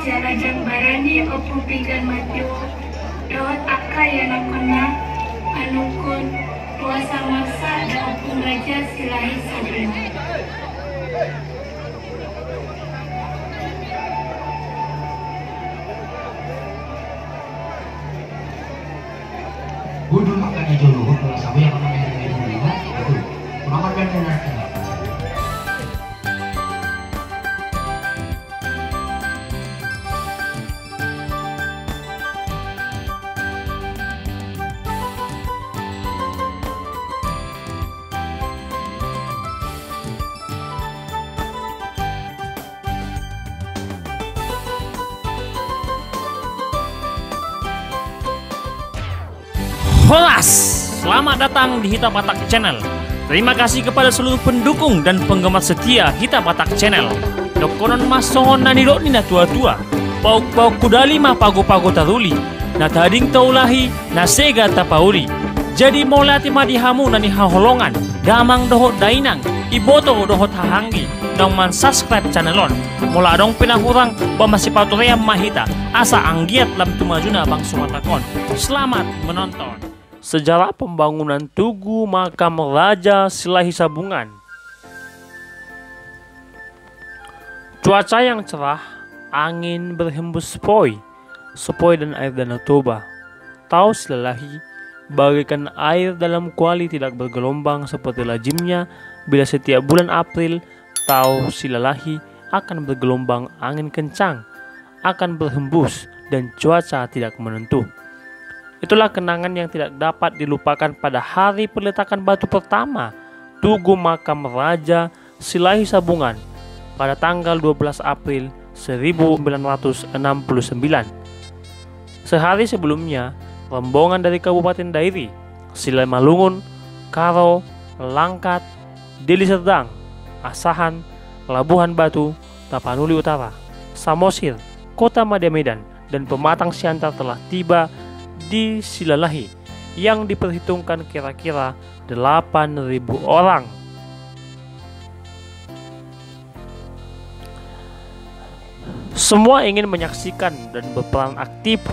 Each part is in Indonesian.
jalajang barani opo pigan matio dawat aka yana kona anukun puasa masa da opung raja silahi sabun. Gudul makanya jolo kalau sama yang namanya dari Buliga itu nomor benar. Holas, selamat datang di Hita Batak Channel. Terima kasih kepada seluruh pendukung dan penggemar setia Hita Batak Channel. Dokonon masongon nani dok ni na tua-tua, pauk-pauk kudali ma pago-pago taruli, na tading taulahi na sega tapauli. Jadi molati madihamu nani haholongan, damang dohot dainang, iboto dohot hahanggi, dong man subscribe channelon. Mula dong pinahurang masih patuream mahita, asa anggiat lam tumajuna bang sumatakon. Selamat menonton. Sejarah pembangunan Tugu Makam Raja Silahi Sabungan. Cuaca yang cerah, angin berhembus sepoi dan air Danau Toba. Tahu Silalahi, bagaikan air dalam kuali tidak bergelombang seperti lazimnya bila setiap bulan April Tahu Silalahi akan bergelombang angin kencang, akan berhembus dan cuaca tidak menentu. Itulah kenangan yang tidak dapat dilupakan pada hari peletakan batu pertama Tugu Makam Raja Silahi Sabungan pada tanggal 12 April 1969. Sehari sebelumnya, rombongan dari Kabupaten Dairi, Silai Malungun, Karo, Langkat, Deli Serdang, Asahan, Labuhan Batu, Tapanuli Utara, Samosir, Kota Madya Medan, dan Pematang Siantar telah tiba di Silalahi yang diperhitungkan kira-kira 8.000 orang. Semua ingin menyaksikan dan berperan aktif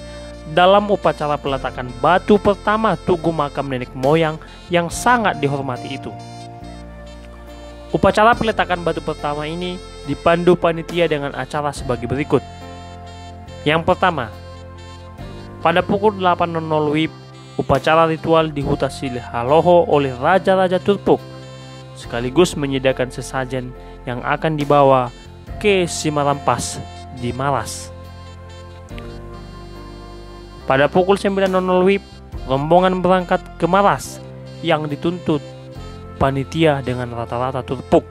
dalam upacara peletakan batu pertama Tugu Makam Nenek Moyang yang sangat dihormati itu. Upacara peletakan batu pertama ini dipandu panitia dengan acara sebagai berikut. Yang pertama, pada pukul 8.00 WIB, upacara ritual di Huta Silihaloho oleh Raja-Raja Turpuk, sekaligus menyediakan sesajen yang akan dibawa ke Simarampas di Maras. Pada pukul 9.00 WIB, rombongan berangkat ke Maras yang dituntut panitia dengan rata-rata Turpuk.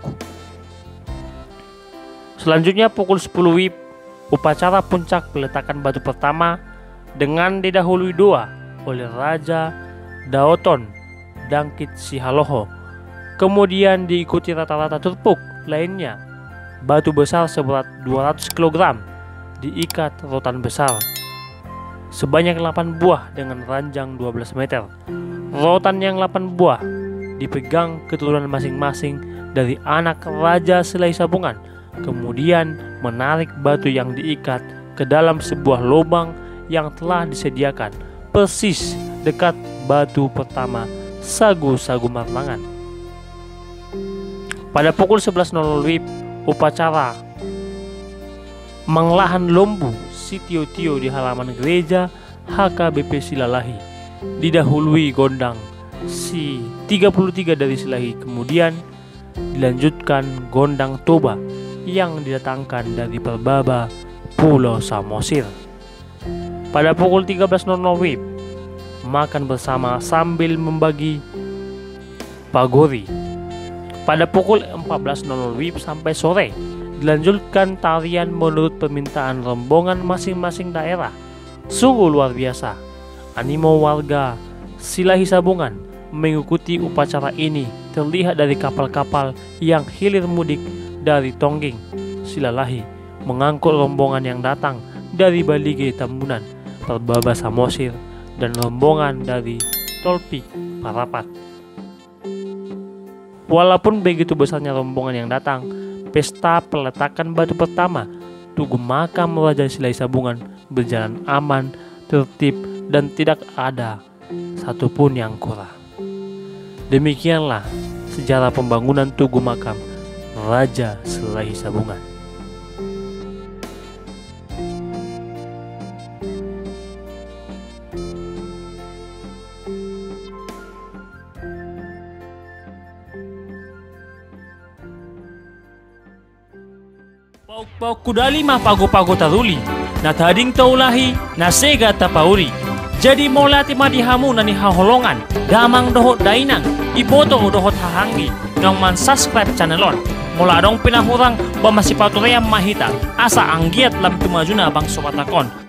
Selanjutnya pukul 10 WIB, upacara puncak peletakan batu pertama dengan didahului doa oleh Raja Daoton Dangkit Sihaloho. Kemudian diikuti rata-rata Turpuk lainnya. Batu besar seberat 200 kg diikat rotan besar sebanyak 8 buah dengan ranjang 12 meter. Rotan yang 8 buah dipegang keturunan masing-masing dari anak Raja Silahi Sabungan, kemudian menarik batu yang diikat ke dalam sebuah lubang yang telah disediakan persis dekat batu pertama Sagu-Sagu Marlangan. Pada pukul 11.00 WIB, upacara Manglahan Lombu Sitio-tio di halaman gereja HKBP Silalahi didahului gondang si 33 dari Silahi, kemudian dilanjutkan gondang Toba yang didatangkan dari Perbaba Pulau Samosir. Pada pukul 13.00 WIB, makan bersama sambil membagi pagori. Pada pukul 14.00 WIB sampai sore, dilanjutkan tarian menurut permintaan rombongan masing-masing daerah. Sungguh luar biasa. Animo warga Silahi Sabungan mengikuti upacara ini terlihat dari kapal-kapal yang hilir mudik dari Tongging, Silalahi, mengangkut rombongan yang datang dari Balige Tambunan, Perbaba Samosir, dan rombongan dari Tolpik Parapat. Walaupun begitu besarnya rombongan yang datang, pesta peletakan batu pertama Tugu makam Raja Silai Sabungan berjalan aman, tertib, dan tidak ada satupun yang kurang. Demikianlah sejarah pembangunan Tugu makam Raja Silai Sabungan. Pauk-pauk kudali mah pago-pago taruli, na tading taulahi, na sega tapauri. Jadi molati madihamu nani haholongan, damang dohot dainang, iboto dohot hahanggi, nang man subscribe channelon. Mula dong pinahurang ba masipatuream mahita, asa anggiat lam tumajuna bang sopatakon.